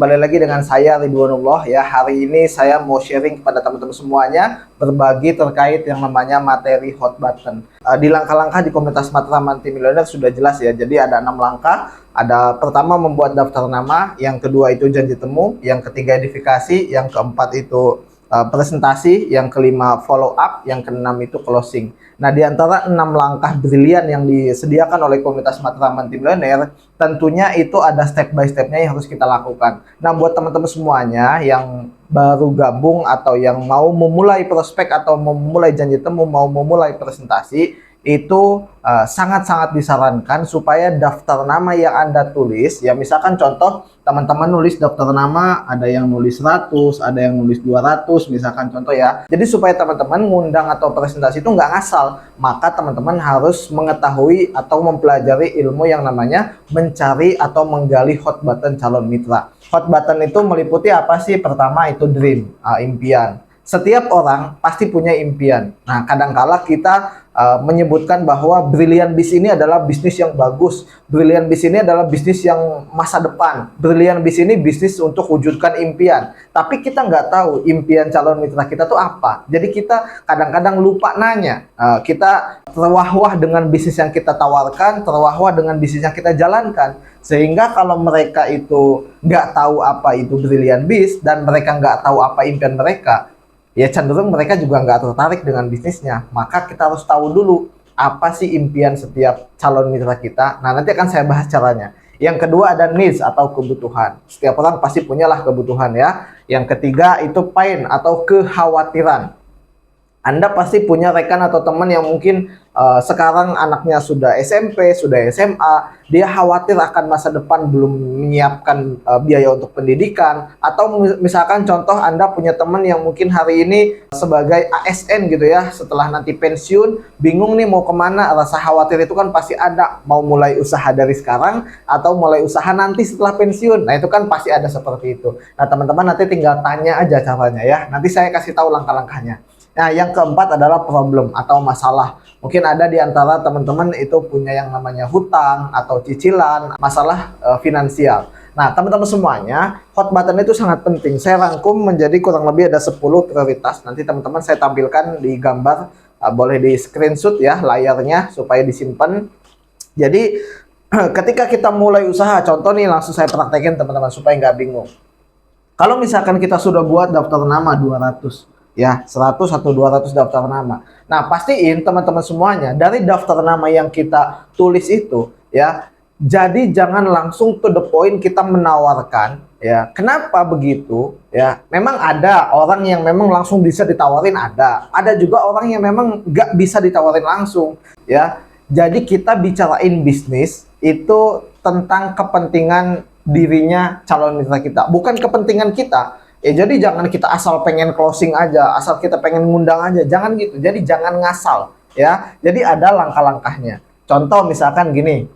kembali lagi dengan saya Ridwanullah ya. Hari ini saya mau sharing kepada teman-teman semuanya, berbagi terkait yang namanya materi hot button. Di langkah-langkah di komunitas Matra Multimilioner sudah jelas ya. Jadi ada 6 langkah. Ada pertama membuat daftar nama, yang kedua itu janji temu, yang ketiga edifikasi, yang keempat itu presentasi, yang kelima follow up, yang keenam itu closing. Nah, di antara 6 langkah brilian yang disediakan oleh komunitas Matra Multimilioner, tentunya itu ada step by stepnya yang harus kita lakukan. Nah, buat teman-teman semuanya yang baru gabung atau yang mau memulai prospek atau memulai janji temu, mau memulai presentasi, itu sangat-sangat disarankan supaya daftar nama yang Anda tulis, ya misalkan contoh teman-teman nulis daftar nama, ada yang nulis 100, ada yang nulis 200, misalkan contoh ya. Jadi supaya teman-teman ngundang atau presentasi itu nggak ngasal, maka teman-teman harus mengetahui atau mempelajari ilmu yang namanya mencari atau menggali hot button calon mitra. Hot button itu meliputi apa sih? Pertama itu dream, impian. Setiap orang pasti punya impian. Nah, kadangkala kita menyebutkan bahwa Brilliant Biz ini adalah bisnis yang bagus. Brilliant Biz ini adalah bisnis yang masa depan. Brilliant Biz ini bisnis untuk wujudkan impian. Tapi kita nggak tahu impian calon mitra kita tuh apa. Jadi kita kadang-kadang lupa nanya. Kita terwah-wah dengan bisnis yang kita tawarkan, terwah-wah dengan bisnis yang kita jalankan. Sehingga kalau mereka itu nggak tahu apa itu Brilliant Biz dan mereka nggak tahu apa impian mereka, ya cenderung mereka juga nggak tertarik dengan bisnisnya. Maka kita harus tahu dulu apa sih impian setiap calon mitra kita. Nah, nanti akan saya bahas caranya. Yang kedua ada needs atau kebutuhan. Setiap orang pasti punyalah kebutuhan ya. Yang ketiga itu pain atau kekhawatiran. Anda pasti punya rekan atau teman yang mungkin sekarang anaknya sudah SMP, sudah SMA, dia khawatir akan masa depan, belum menyiapkan biaya untuk pendidikan. Atau misalkan contoh Anda punya teman yang mungkin hari ini sebagai ASN gitu ya, setelah nanti pensiun, bingung nih mau kemana, rasa khawatir itu kan pasti ada. Mau mulai usaha dari sekarang atau mulai usaha nanti setelah pensiun. Nah, itu kan pasti ada seperti itu. Nah, teman-teman nanti tinggal tanya aja caranya ya. Nanti saya kasih tahu langkah-langkahnya. Nah, yang keempat adalah problem atau masalah. Mungkin ada di antara teman-teman itu punya yang namanya hutang atau cicilan, masalah finansial. Nah, teman-teman semuanya, hot button itu sangat penting. Saya rangkum menjadi kurang lebih ada 10 prioritas. Nanti teman-teman saya tampilkan di gambar, boleh di screenshot ya layarnya supaya disimpan. Jadi, ketika kita mulai usaha, contoh nih langsung saya praktekin teman-teman supaya nggak bingung. Kalau misalkan kita sudah buat daftar nama 200, ya 100 atau 200 daftar nama. Nah, pastiin teman-teman semuanya dari daftar nama yang kita tulis itu ya, jadi jangan langsung to the point kita menawarkan ya. Kenapa begitu? Ya, memang ada orang yang memang langsung bisa ditawarin, ada juga orang yang memang nggak bisa ditawarin langsung ya. Jadi kita bicarain bisnis itu tentang kepentingan dirinya calon mitra kita, bukan kepentingan kita. Ya, jadi jangan kita asal pengen closing aja, asal kita pengen ngundang aja, jangan gitu. Jadi jangan ngasal ya. Jadi ada langkah-langkahnya. Contoh misalkan gini,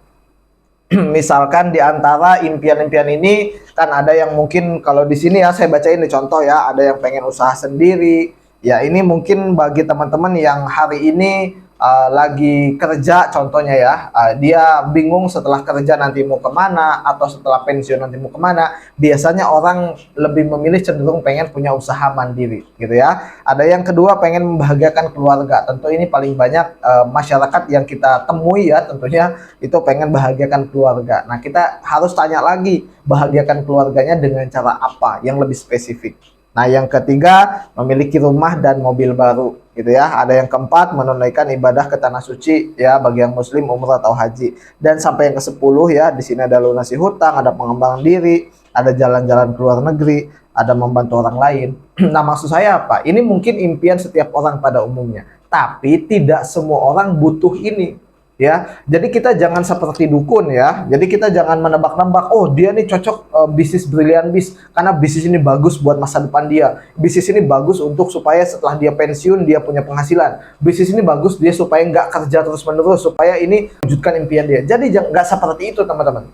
misalkan di antara impian-impian ini kan ada yang mungkin kalau di sini ya saya bacain nih contoh ya, ada yang pengen usaha sendiri. Ya, ini mungkin bagi teman-teman yang hari ini lagi kerja contohnya ya, dia bingung setelah kerja nanti mau kemana atau setelah pensiun nanti mau kemana. Biasanya orang lebih memilih cenderung pengen punya usaha mandiri gitu ya. Ada yang kedua pengen membahagiakan keluarga. Tentu ini paling banyak masyarakat yang kita temui ya, tentunya itu pengen bahagiakan keluarga. Nah, kita harus tanya lagi, bahagiakan keluarganya dengan cara apa yang lebih spesifik. Nah, yang ketiga memiliki rumah dan mobil baru gitu ya. Ada yang keempat menunaikan ibadah ke tanah suci ya bagi yang muslim umrah atau haji. Dan sampai yang ke-10 ya, di sini ada lunasi hutang, ada pengembangan diri, ada jalan-jalan ke luar negeri, ada membantu orang lain. Nah, maksud saya apa? Ini mungkin impian setiap orang pada umumnya, tapi tidak semua orang butuh ini. Ya, jadi kita jangan seperti dukun ya. Jadi kita jangan menebak-nebak, oh dia nih cocok bisnis Brilliant Biz karena bisnis ini bagus buat masa depan dia. Bisnis ini bagus untuk supaya setelah dia pensiun dia punya penghasilan. Bisnis ini bagus dia supaya nggak kerja terus-menerus, supaya ini wujudkan impian dia. Jadi nggak seperti itu teman-teman.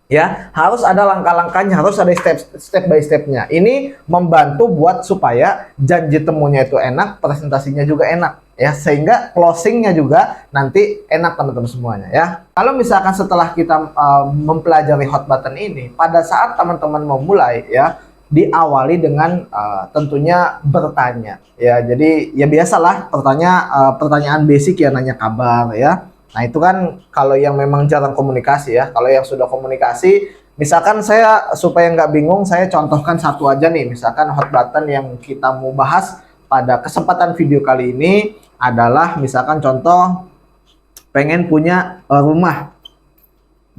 Ya, harus ada langkah-langkahnya, harus ada step by stepnya. Ini membantu buat supaya janji temunya itu enak, presentasinya juga enak. ya, sehingga closingnya juga nanti enak teman-teman semuanya ya. Kalau misalkan setelah kita mempelajari hot button ini, pada saat teman-teman mau mulai ya, diawali dengan tentunya bertanya ya. Jadi ya biasalah pertanyaan basic ya, nanya kabar ya. Nah itu kan kalau yang memang jarang komunikasi ya. Kalau yang sudah komunikasi, misalkan saya supaya nggak bingung, saya contohkan satu aja nih. Misalkan hot button yang kita mau bahas pada kesempatan video kali ini adalah misalkan contoh pengen punya rumah.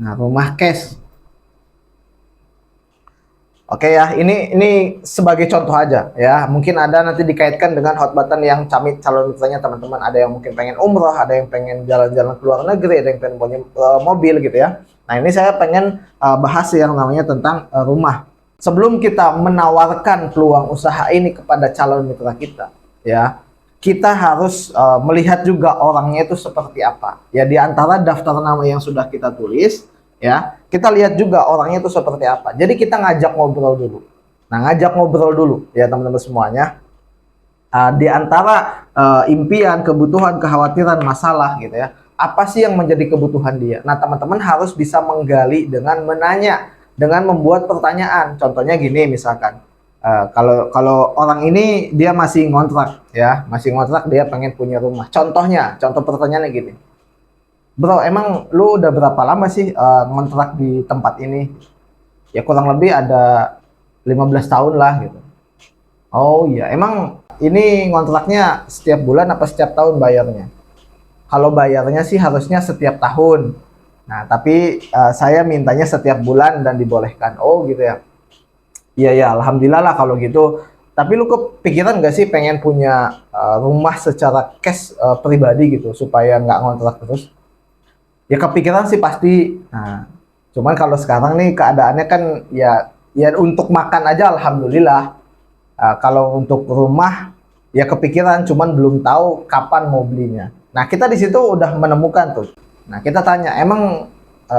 Nah, rumah cash. Oke ya, ini sebagai contoh aja ya. Mungkin ada nanti dikaitkan dengan hot button yang calon mitranya teman-teman. Ada yang mungkin pengen umroh, ada yang pengen jalan-jalan ke luar negeri, ada yang pengen punya mobil gitu ya. Nah ini saya pengen bahas yang namanya tentang rumah. Sebelum kita menawarkan peluang usaha ini kepada calon mitra kita, ya kita harus melihat juga orangnya itu seperti apa. Ya di antara daftar nama yang sudah kita tulis, ya kita lihat juga orangnya itu seperti apa. Jadi kita ngajak ngobrol dulu. Nah ngajak ngobrol dulu ya teman-teman semuanya. Di antara impian, kebutuhan, kekhawatiran, masalah gitu ya, apa sih yang menjadi kebutuhan dia. Nah teman-teman harus bisa menggali dengan menanya, dengan membuat pertanyaan. Contohnya gini misalkan, kalau orang ini dia masih ngontrak ya, masih ngontrak, dia pengen punya rumah. Contoh pertanyaannya gini, bro, emang lu udah berapa lama sih ngontrak di tempat ini? Ya kurang lebih ada 15 tahun lah gitu. Oh iya, emang ini ngontraknya setiap bulan apa setiap tahun bayarnya? Kalau bayarnya sih harusnya setiap tahun. Nah, tapi saya mintanya setiap bulan dan dibolehkan. Oh gitu ya. Iya ya, alhamdulillah lah kalau gitu. Tapi lu kepikiran gak sih pengen punya rumah secara cash pribadi gitu supaya nggak ngontrak terus? Ya kepikiran sih pasti. Nah, cuman kalau sekarang nih keadaannya kan ya untuk makan aja alhamdulillah. Kalau untuk rumah ya kepikiran, cuman belum tahu kapan mau belinya. Nah kita di situ udah menemukan tuh. Nah kita tanya, emang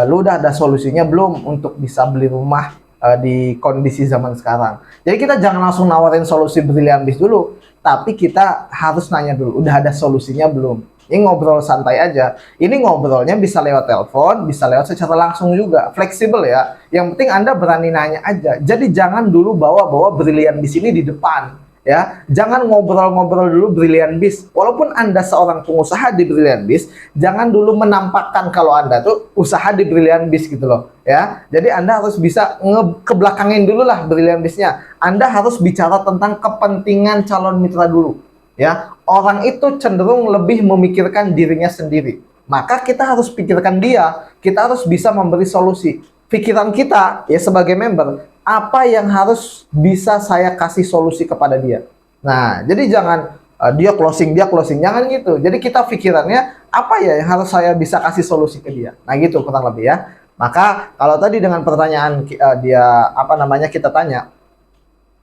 lu udah ada solusinya belum untuk bisa beli rumah di kondisi zaman sekarang? Jadi kita jangan langsung nawarin solusi brilian bis dulu, tapi kita harus nanya dulu, udah ada solusinya belum? Ini ngobrol santai aja. Ini ngobrolnya bisa lewat telepon, bisa lewat secara langsung juga, fleksibel ya. Yang penting Anda berani nanya aja. Jadi jangan dulu bawa-bawa brilian bis ini di depan, ya. Jangan ngobrol-ngobrol dulu brilian bis. Walaupun Anda seorang pengusaha di brilian bis, jangan dulu menampakkan kalau Anda tuh usaha di brilian bis gitu loh, ya. Jadi Anda harus bisa kebelakangin dulu lah brilian bisnya. Anda harus bicara tentang kepentingan calon mitra dulu. Ya, orang itu cenderung lebih memikirkan dirinya sendiri. Maka kita harus pikirkan dia, kita harus bisa memberi solusi. Pikiran kita ya sebagai member, apa yang harus bisa saya kasih solusi kepada dia. Nah, jadi jangan dia closing, jangan gitu. Jadi kita pikirannya apa ya yang harus saya bisa kasih solusi ke dia. Nah, gitu kurang lebih ya. Maka kalau tadi dengan pertanyaan kita tanya,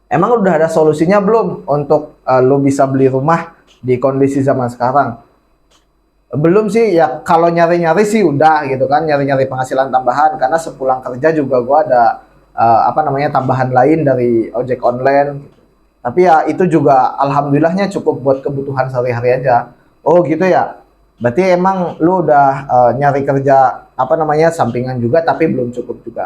emang udah ada solusinya belum untuk lo bisa beli rumah di kondisi zaman sekarang? Belum sih ya, kalau nyari-nyari sih udah gitu kan, nyari-nyari penghasilan tambahan, karena sepulang kerja juga gua ada tambahan lain dari ojek online. Tapi ya itu juga alhamdulillahnya cukup buat kebutuhan sehari-hari aja. Oh gitu ya. Berarti emang lu udah nyari kerja sampingan juga tapi belum cukup juga.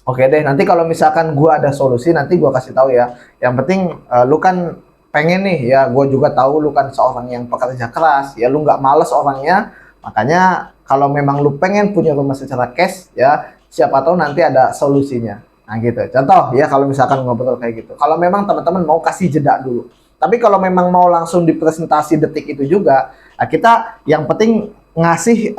Oke deh, nanti kalau misalkan gua ada solusi nanti gua kasih tahu ya. Yang penting lu kan pengen nih ya, gua juga tahu lu kan seorang yang pekerja keras ya, lu nggak males orangnya. Makanya kalau memang lu pengen punya rumah secara cash ya, siapa tahu nanti ada solusinya. Nah gitu. Contoh ya, kalau misalkan ngobrol kayak gitu. Kalau memang teman-teman mau kasih jeda dulu. Tapi kalau memang mau langsung di presentasi detik itu juga, nah kita yang penting ngasih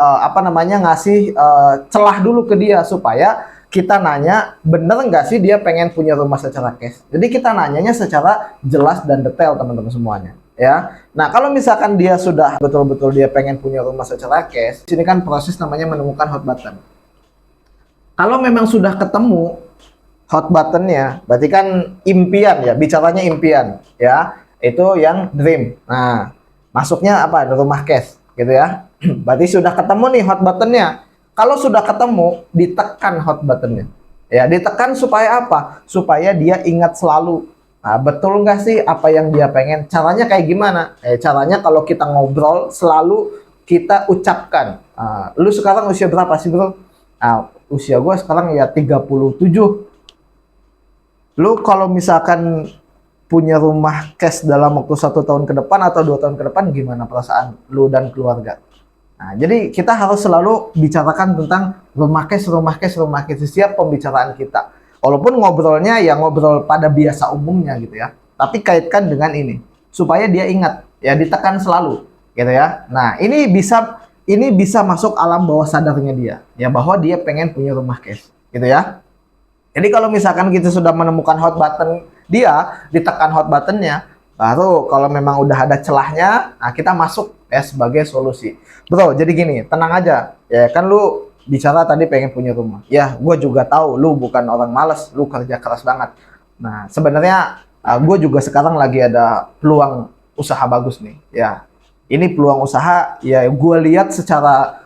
celah dulu ke dia supaya kita nanya, bener nggak sih dia pengen punya rumah secara cash? Jadi kita nanyanya secara jelas dan detail teman-teman semuanya, ya. Nah kalau misalkan dia sudah betul-betul dia pengen punya rumah secara cash, sini kan proses namanya menemukan hot button. Kalau memang sudah ketemu hot buttonnya, berarti kan impian ya, bicaranya impian, ya. Itu yang dream. Nah masuknya apa? Rumah cash, gitu ya. Berarti sudah ketemu nih hot buttonnya. Kalau sudah ketemu, ditekan hot buttonnya. Ya, ditekan supaya apa? Supaya dia ingat selalu. Nah, betul nggak sih apa yang dia pengen? Caranya kayak gimana? Caranya kalau kita ngobrol selalu kita ucapkan. Lu sekarang usia berapa sih bro? Usia gue sekarang ya 37. Lu kalau misalkan punya rumah cash dalam waktu 1 tahun ke depan atau 2 tahun ke depan, gimana perasaan lu dan keluarga? Nah, jadi kita harus selalu bicarakan tentang rumah cash, rumah cash, rumah cash setiap pembicaraan kita. Walaupun ngobrolnya ya ngobrol pada biasa umumnya gitu ya, tapi kaitkan dengan ini supaya dia ingat, ya ditekan selalu gitu ya. Nah, ini bisa masuk alam bawah sadarnya dia, ya bahwa dia pengen punya rumah cash gitu ya. Jadi kalau misalkan kita sudah menemukan hot button dia, ditekan hot buttonnya, baru kalau memang udah ada celahnya, nah kita masuk ya sebagai solusi. Bro, jadi gini, tenang aja. Ya kan lu bicara tadi pengen punya rumah. Ya, gue juga tahu lu bukan orang malas, lu kerja keras banget. Nah, sebenarnya gue juga sekarang lagi ada peluang usaha bagus nih. Ya, ini peluang usaha ya gue lihat secara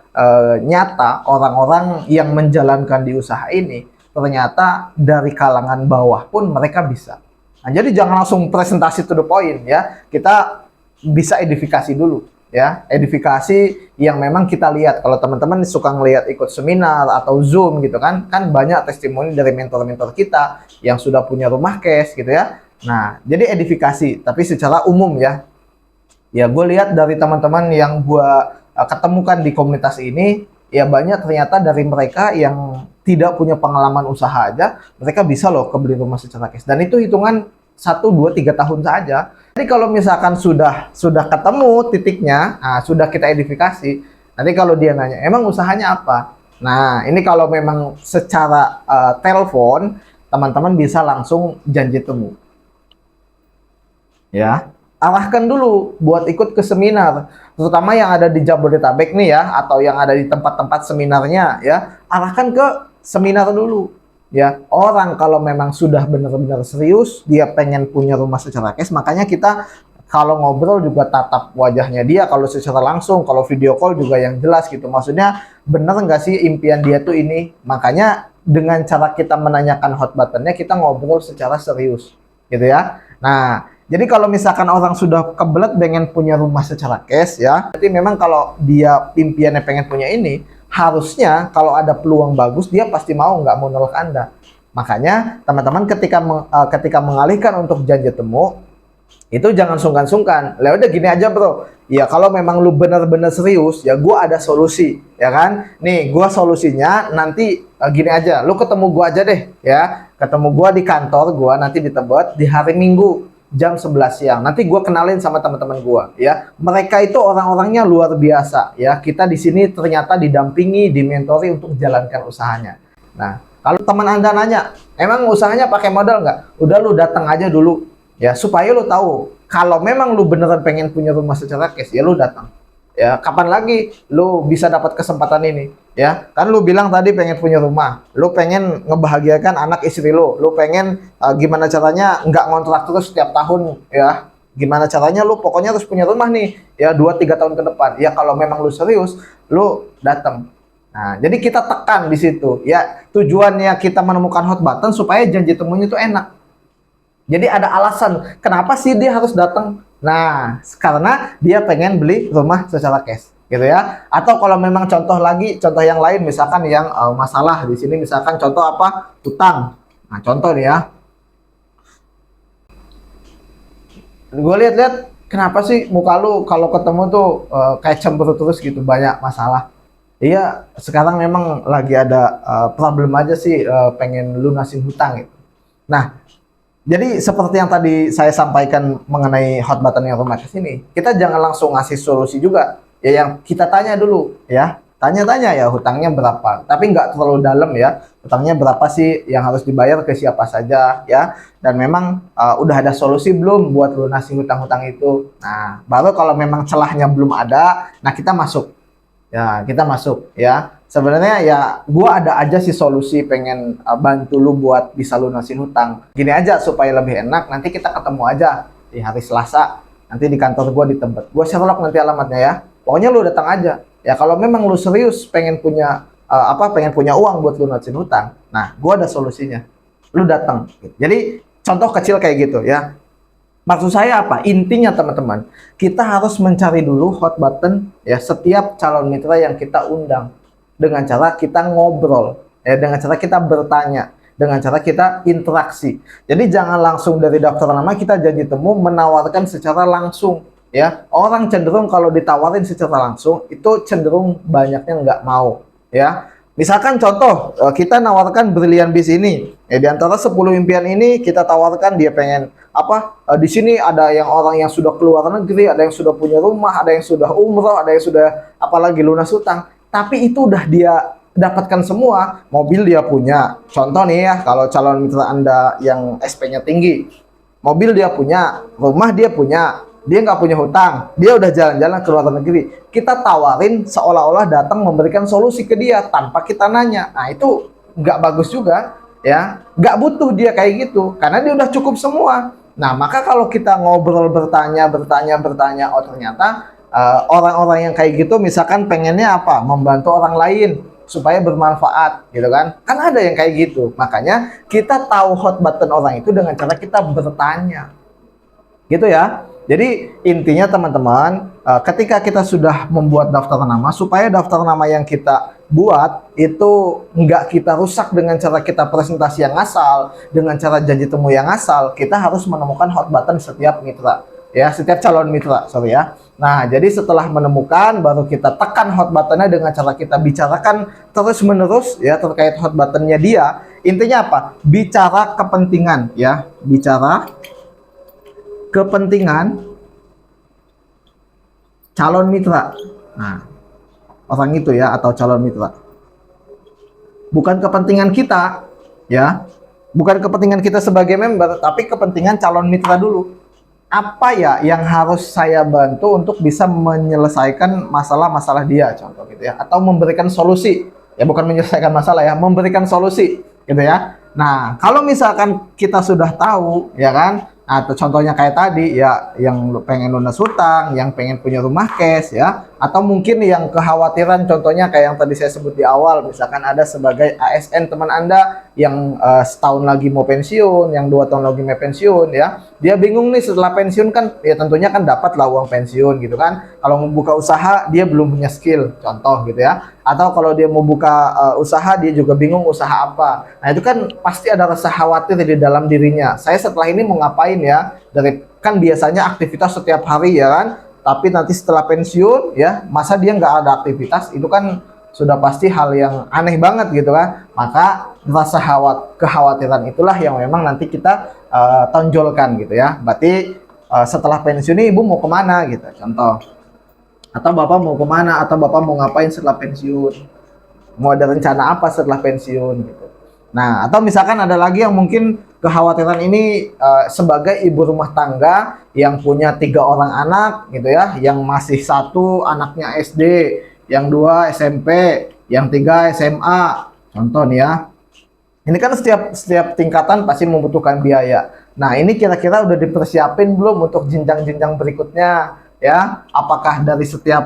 nyata orang-orang yang menjalankan di usaha ini ternyata dari kalangan bawah pun mereka bisa. Nah, jadi jangan langsung presentasi to the point ya. Kita bisa edifikasi dulu ya. Edifikasi yang memang kita lihat. Kalau teman-teman suka ngelihat ikut seminar atau Zoom gitu kan, kan banyak testimoni dari mentor-mentor kita yang sudah punya rumah cash gitu ya. Nah, jadi edifikasi tapi secara umum ya. Ya, gue lihat dari teman-teman yang gue ketemukan di komunitas ini, ya banyak ternyata dari mereka yang tidak punya pengalaman usaha aja, mereka bisa loh kebeli rumah secara cash. Dan itu hitungan 1, 2, 3 tahun saja. Jadi kalau misalkan sudah ketemu titiknya, sudah kita edifikasi, nanti kalau dia nanya, emang usahanya apa? Nah, ini kalau memang secara telepon, teman-teman bisa langsung janji temu. Ya, arahkan dulu buat ikut ke seminar, terutama yang ada di Jabodetabek nih ya, atau yang ada di tempat-tempat seminarnya ya, arahkan ke seminar dulu ya. Orang kalau memang sudah benar-benar serius, dia pengen punya rumah secara cash, makanya kita kalau ngobrol juga tatap wajahnya dia, kalau secara langsung, kalau video call juga yang jelas gitu, maksudnya bener nggak sih impian dia tuh ini. Makanya dengan cara kita menanyakan hot buttonnya, kita ngobrol secara serius gitu ya. Nah, jadi kalau misalkan orang sudah kebelet pengen punya rumah secara cash ya, berarti memang kalau dia impiannya pengen punya ini, harusnya kalau ada peluang bagus dia pasti nggak mau nolak Anda. Makanya teman-teman ketika mengalihkan untuk janji temu, itu jangan sungkan-sungkan. Lah udah gini aja bro, ya kalau memang lu benar-benar serius, ya gua ada solusi, ya kan? Nih gua solusinya nanti gini aja, lu ketemu gua aja deh, ya. Ketemu gua di kantor gua nanti di Tebet di hari Minggu jam 11 siang. Nanti gue kenalin sama teman-teman gue ya. Mereka itu orang-orangnya luar biasa ya. Kita di sini ternyata didampingi, dimentori untuk jalankan usahanya. Nah, kalau teman Anda nanya, emang usahanya pakai modal nggak? Udah lu datang aja dulu ya, supaya lu tahu kalau memang lu beneran pengen punya rumah secara cash ya lu datang. Ya, kapan lagi lu bisa dapat kesempatan ini? Ya, kan lu bilang tadi pengen punya rumah, lu pengen ngebahagiakan anak istri lu pengen gimana caranya nggak ngontrak terus setiap tahun ya. Gimana caranya lu pokoknya harus punya rumah nih ya 2, 3 tahun ke depan. Ya kalau memang lu serius, lu datang. Nah, jadi kita tekan di situ ya. Tujuannya kita menemukan hot button supaya janji temunya itu enak. Jadi ada alasan kenapa sih dia harus datang. Nah, karena dia pengen beli rumah secara cash, gitu ya. Atau kalau memang contoh yang lain, misalkan yang masalah di sini, misalkan contoh apa? Utang. Nah, contoh nih ya. Gue lihat-lihat, kenapa sih muka lu kalau ketemu tuh kayak cemberut terus gitu, banyak masalah. Iya, sekarang memang lagi ada problem aja sih, pengen lunasin hutang gitu. Nah, jadi seperti yang tadi saya sampaikan mengenai hot button yang rumah ini, kita jangan langsung ngasih solusi juga. Ya yang kita tanya dulu ya, tanya-tanya ya hutangnya berapa. Tapi nggak terlalu dalam ya, hutangnya berapa sih yang harus dibayar ke siapa saja ya. Dan memang udah ada solusi belum buat lunasi hutang-hutang itu. Nah, baru kalau memang celahnya belum ada, nah kita masuk. Ya, kita masuk ya. Sebenarnya ya gua ada aja sih solusi pengen bantu lu buat bisa lunasin hutang. Gini aja supaya lebih enak, nanti kita ketemu aja di hari Selasa. Nanti di kantor gua di Tebet. Gua Sherlock nanti alamatnya ya. Pokoknya lu datang aja. Ya kalau memang lu serius pengen punya pengen punya uang buat lunasin hutang. Nah, gua ada solusinya. Lu datang. Jadi Contoh kecil kayak gitu ya. Maksud saya apa? Intinya teman-teman, kita harus mencari dulu hot button ya setiap calon mitra yang kita undang dengan cara kita ngobrol ya, dengan cara kita bertanya, dengan cara kita interaksi. Jadi jangan langsung dari daftar nama kita janji temu menawarkan secara langsung ya. Orang cenderung kalau ditawarin secara langsung itu cenderung banyaknya nggak mau ya. Misalkan contoh, kita nawarkan Brilliant Beast ini. Di antara 10 impian ini kita tawarkan dia pengen apa? Di sini ada yang orang yang sudah keluar negeri, ada yang sudah punya rumah, ada yang sudah umroh, ada yang sudah apalagi lunas hutang. Tapi itu udah dia dapatkan semua. Mobil dia punya. Contoh nih ya, kalau calon mitra Anda yang SP-nya tinggi, mobil dia punya, rumah dia punya, dia nggak punya hutang, dia udah jalan-jalan ke luar negeri. Kita tawarin seolah-olah datang memberikan solusi ke dia tanpa kita nanya. Nah itu nggak bagus juga ya, nggak butuh dia kayak gitu karena dia udah cukup semua. Nah maka kalau kita ngobrol bertanya, oh ternyata orang-orang yang kayak gitu misalkan pengennya apa? Membantu orang lain supaya bermanfaat gitu kan ada yang kayak gitu. Makanya kita tahu hot button orang itu dengan cara kita bertanya gitu ya. Jadi intinya teman-teman, ketika kita sudah membuat daftar nama, supaya daftar nama yang kita buat itu nggak kita rusak dengan cara kita presentasi yang asal, dengan cara janji temu yang asal, kita harus menemukan hot button setiap mitra, ya, setiap calon mitra, sorry ya. Nah, jadi setelah menemukan, baru kita tekan hot buttonnya dengan cara kita bicarakan terus-menerus, ya, terkait hot buttonnya dia. Intinya apa? Bicara kepentingan, ya, bicara kepentingan calon mitra. Nah, orang itu ya atau calon mitra. Bukan kepentingan kita, ya. Bukan kepentingan kita sebagai member, tapi kepentingan calon mitra dulu. Apa ya yang harus saya bantu untuk bisa menyelesaikan masalah-masalah dia, contoh gitu ya, atau memberikan solusi. Ya bukan menyelesaikan masalah ya, memberikan solusi gitu ya. Nah, kalau misalkan kita sudah tahu, ya kan, atau contohnya kayak tadi ya, yang pengen lunas hutang, yang pengen punya rumah cash ya, atau mungkin yang kekhawatiran contohnya kayak yang tadi saya sebut di awal, misalkan ada sebagai ASN teman Anda yang setahun lagi mau pensiun, yang 2 tahun lagi mau pensiun ya, dia bingung nih setelah pensiun kan, ya tentunya kan dapat lah uang pensiun gitu kan. Kalau mau buka usaha dia belum punya skill, contoh gitu ya, atau kalau dia mau buka usaha dia juga bingung usaha apa. Nah itu kan pasti ada rasa khawatir di dalam dirinya, saya setelah ini mau ngapain ya, dari kan biasanya aktivitas setiap hari ya kan, tapi nanti setelah pensiun ya masa dia nggak ada aktivitas, itu kan sudah pasti hal yang aneh banget gitu kan. Maka rasa kekhawatiran itulah yang memang nanti kita tonjolkan gitu ya. Berarti setelah pensiun ini ibu mau kemana gitu contoh, atau bapak mau kemana, atau bapak mau ngapain setelah pensiun, mau ada rencana apa setelah pensiun gitu. Nah, atau misalkan ada lagi yang mungkin kekhawatiran ini sebagai ibu rumah tangga yang punya 3 orang anak gitu ya, yang masih 1 anaknya SD, yang 2 SMP, yang 3 SMA, contoh nih ya. Ini kan setiap tingkatan pasti membutuhkan biaya. Nah, ini kira-kira udah dipersiapin belum untuk jenjang-jenjang berikutnya? Ya, apakah dari setiap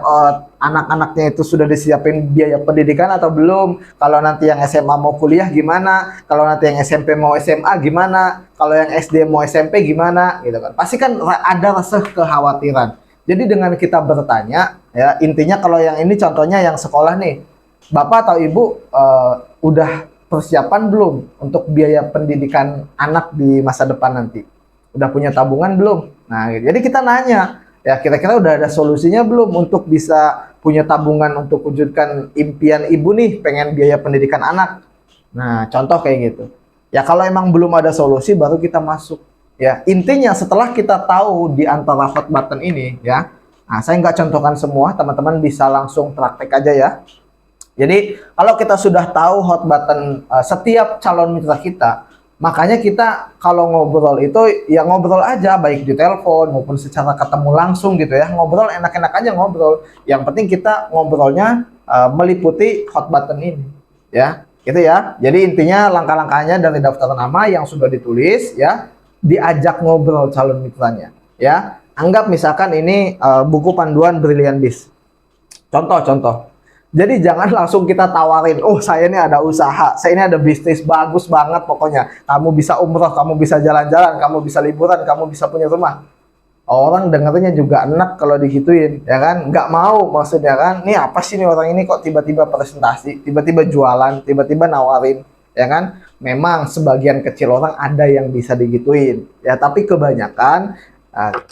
anak-anaknya itu sudah disiapin biaya pendidikan atau belum? Kalau nanti yang SMA mau kuliah gimana? Kalau nanti yang SMP mau SMA gimana? Kalau yang SD mau SMP gimana? Gitu kan. Pasti kan ada rasa kekhawatiran. Jadi dengan kita bertanya, ya intinya kalau yang ini contohnya yang sekolah nih, Bapak atau Ibu udah persiapan belum untuk biaya pendidikan anak di masa depan nanti? Udah punya tabungan belum? Nah, jadi kita nanya, ya kira-kira udah ada solusinya belum untuk bisa punya tabungan untuk wujudkan impian ibu nih, pengen biaya pendidikan anak. Nah contoh kayak gitu ya. Kalau emang belum ada solusi baru kita masuk ya. Intinya setelah kita tahu di antara hot button ini ya, nah saya nggak contohkan semua, teman-teman bisa langsung praktek aja ya. Jadi kalau kita sudah tahu hot button setiap calon mitra kita, makanya kita kalau ngobrol itu ya ngobrol aja, baik di telepon maupun secara ketemu langsung gitu ya. Ngobrol enak-enak aja ngobrol. Yang penting kita ngobrolnya meliputi hot button ini ya. Gitu ya. Jadi intinya langkah-langkahnya dari daftar nama yang sudah ditulis ya, diajak ngobrol calon mitranya ya. Anggap misalkan ini buku panduan Brilliant Beast. Contoh. Jadi jangan langsung kita tawarin, oh saya ini ada usaha, saya ini ada bisnis bagus banget pokoknya. Kamu bisa umroh, kamu bisa jalan-jalan, kamu bisa liburan, kamu bisa punya rumah. Orang dengarnya juga enak kalau digituin, ya kan? Nggak mau maksudnya kan? Nih apa sih nih orang ini kok tiba-tiba presentasi, tiba-tiba jualan, tiba-tiba nawarin, ya kan? Memang sebagian kecil orang ada yang bisa digituin, ya. Tapi kebanyakan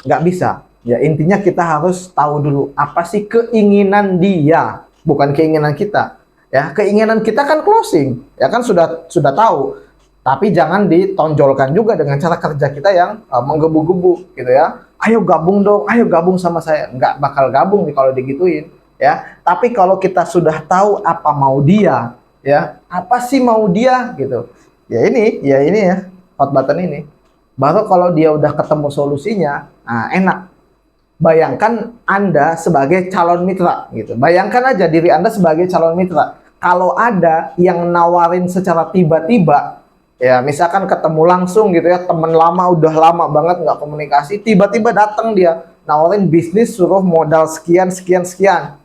nggak bisa. Ya intinya kita harus tahu dulu apa sih keinginan dia, bukan keinginan kita. Ya keinginan kita kan closing, ya kan sudah tahu. Tapi jangan ditonjolkan juga dengan cara kerja kita yang menggebu-gebu gitu ya. Ayo gabung dong, ayo gabung sama saya. Nggak bakal gabung nih kalau digituin ya. Tapi kalau kita sudah tahu apa mau dia, ya apa sih mau dia gitu. Ya ini ya hot button ini. Baru kalau dia udah ketemu solusinya, nah enak. Bayangkan Anda sebagai calon mitra gitu. Bayangkan aja diri Anda sebagai calon mitra. Kalau ada yang nawarin secara tiba-tiba, ya misalkan ketemu langsung gitu ya, teman lama udah lama banget nggak komunikasi, tiba-tiba datang dia nawarin bisnis suruh modal sekian sekian sekian.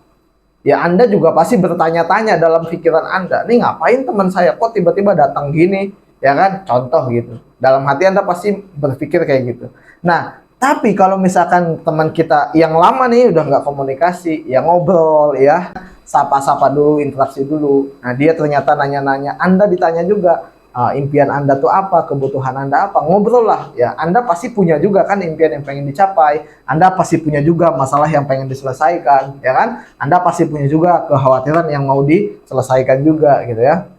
Ya Anda juga pasti bertanya-tanya dalam pikiran Anda, nih ngapain teman saya kok tiba-tiba datang gini, ya kan? Contoh gitu. Dalam hati Anda pasti berpikir kayak gitu. Nah, tapi kalau misalkan teman kita yang lama nih udah nggak komunikasi, ya ngobrol ya, sapa-sapa dulu, interaksi dulu. Nah dia ternyata nanya-nanya, Anda ditanya juga, impian Anda tuh apa, kebutuhan Anda apa, ngobrol lah. Ya Anda pasti punya juga kan impian yang pengen dicapai, Anda pasti punya juga masalah yang pengen diselesaikan, ya kan? Anda pasti punya juga kekhawatiran yang mau diselesaikan juga gitu ya.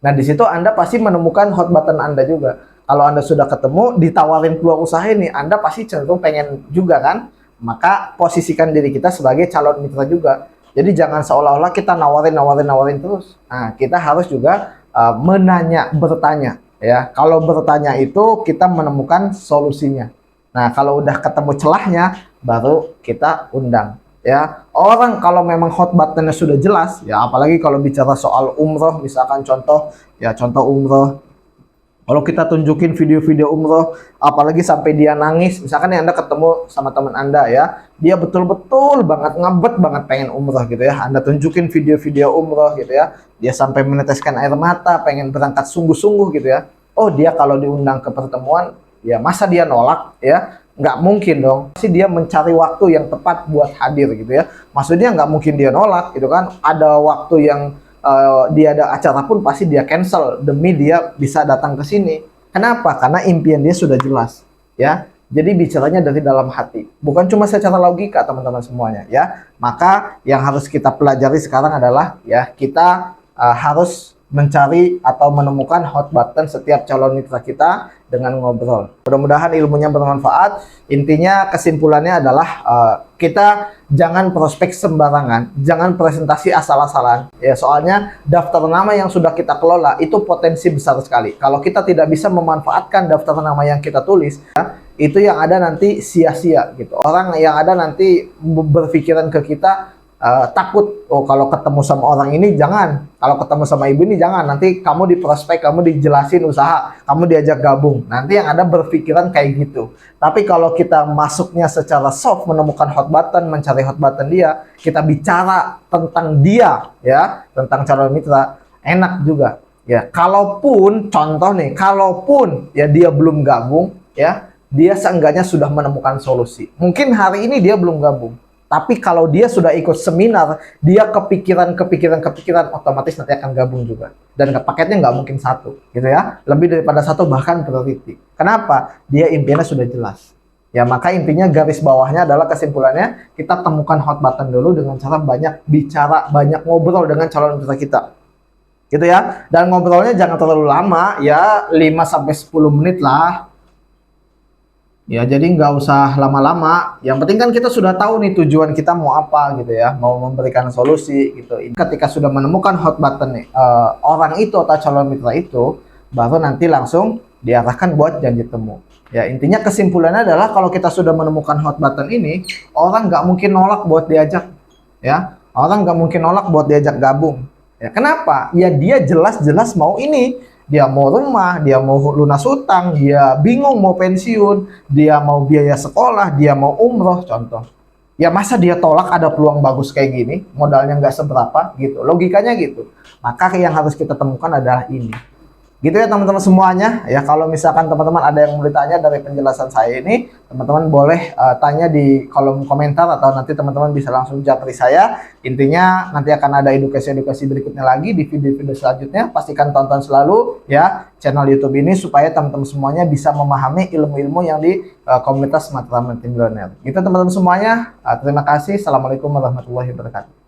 Nah di situ Anda pasti menemukan hot button Anda juga. Kalau Anda sudah ketemu, ditawarin peluang usaha ini, Anda pasti cenderung pengen juga kan? Maka posisikan diri kita sebagai calon mitra juga. Jadi jangan seolah-olah kita nawarin terus. Nah, kita harus juga menanya, bertanya. Ya, kalau bertanya itu kita menemukan solusinya. Nah, kalau udah ketemu celahnya, baru kita undang. Ya, orang kalau memang hot buttonnya sudah jelas, ya apalagi kalau bicara soal umroh, misalkan contoh umroh. Kalau kita tunjukin video-video umroh, apalagi sampai dia nangis, misalkan ya Anda ketemu sama teman Anda ya, dia betul-betul banget ngebet banget pengen umroh gitu ya, Anda tunjukin video-video umroh gitu ya, dia sampai meneteskan air mata, pengen berangkat sungguh-sungguh gitu ya. Oh dia kalau diundang ke pertemuan, ya masa dia nolak ya? Nggak mungkin dong. Pasti dia mencari waktu yang tepat buat hadir gitu ya. Maksudnya nggak mungkin dia nolak gitu kan, ada waktu yang dia ada acara pun pasti dia cancel demi dia bisa datang ke sini. Kenapa? Karena impian dia sudah jelas, ya. Jadi bicaranya dari dalam hati, bukan cuma secara logika teman-teman semuanya, ya. Maka yang harus kita pelajari sekarang adalah ya kita harus mencari atau menemukan hot button setiap calon mitra kita dengan ngobrol. Mudah-mudahan ilmunya bermanfaat. Intinya kesimpulannya adalah kita jangan prospek sembarangan, jangan presentasi asal-asalan. Ya soalnya daftar nama yang sudah kita kelola itu potensi besar sekali. Kalau kita tidak bisa memanfaatkan daftar nama yang kita tulis, ya, itu yang ada nanti sia-sia gitu. Orang yang ada nanti berpikiran ke kita takut, oh kalau ketemu sama orang ini jangan, kalau ketemu sama ibu ini jangan, nanti kamu di prospek, kamu dijelasin usaha, kamu diajak gabung, nanti yang ada berpikiran kayak gitu. Tapi kalau kita masuknya secara soft, menemukan hot button, mencari hot button dia, kita bicara tentang dia ya, tentang calon mitra, enak juga ya. Kalaupun contoh nih, kalaupun ya dia belum gabung ya, dia seenggaknya sudah menemukan solusi. Mungkin hari ini dia belum gabung, tapi kalau dia sudah ikut seminar, dia kepikiran, otomatis nanti akan gabung juga. Dan paketnya nggak mungkin satu, gitu ya. Lebih daripada satu, bahkan priority. Kenapa? Dia impiannya sudah jelas. Ya, maka intinya garis bawahnya adalah kesimpulannya, kita temukan hot button dulu dengan cara banyak bicara, banyak ngobrol dengan calon mitra kita. Gitu ya. Dan ngobrolnya jangan terlalu lama, ya 5-10 menit lah. Ya, jadi nggak usah lama-lama. Yang penting kan kita sudah tahu nih tujuan kita mau apa gitu ya, mau memberikan solusi gitu. Ketika sudah menemukan hot button nih, orang itu atau calon mitra itu, baru nanti langsung diarahkan buat janji temu. Ya intinya kesimpulannya adalah kalau kita sudah menemukan hot button ini, orang nggak mungkin nolak buat diajak, ya. Orang nggak mungkin nolak buat diajak gabung. Ya kenapa? Ya dia jelas-jelas mau ini. Dia mau rumah, dia mau lunas utang, dia bingung mau pensiun, dia mau biaya sekolah, dia mau umroh contoh. Ya masa dia tolak ada peluang bagus kayak gini, modalnya nggak seberapa gitu. Logikanya gitu. Maka yang harus kita temukan adalah ini. Gitu ya teman-teman semuanya. Ya kalau misalkan teman-teman ada yang mau ditanya dari penjelasan saya ini, teman-teman boleh tanya di kolom komentar atau nanti teman-teman bisa langsung japri saya. Intinya nanti akan ada edukasi-edukasi berikutnya lagi di video-video selanjutnya. Pastikan tonton selalu ya channel YouTube ini supaya teman-teman semuanya bisa memahami ilmu-ilmu yang di komunitas Matra Multimilioner. Gitu teman-teman semuanya. Terima kasih. Assalamualaikum warahmatullahi wabarakatuh.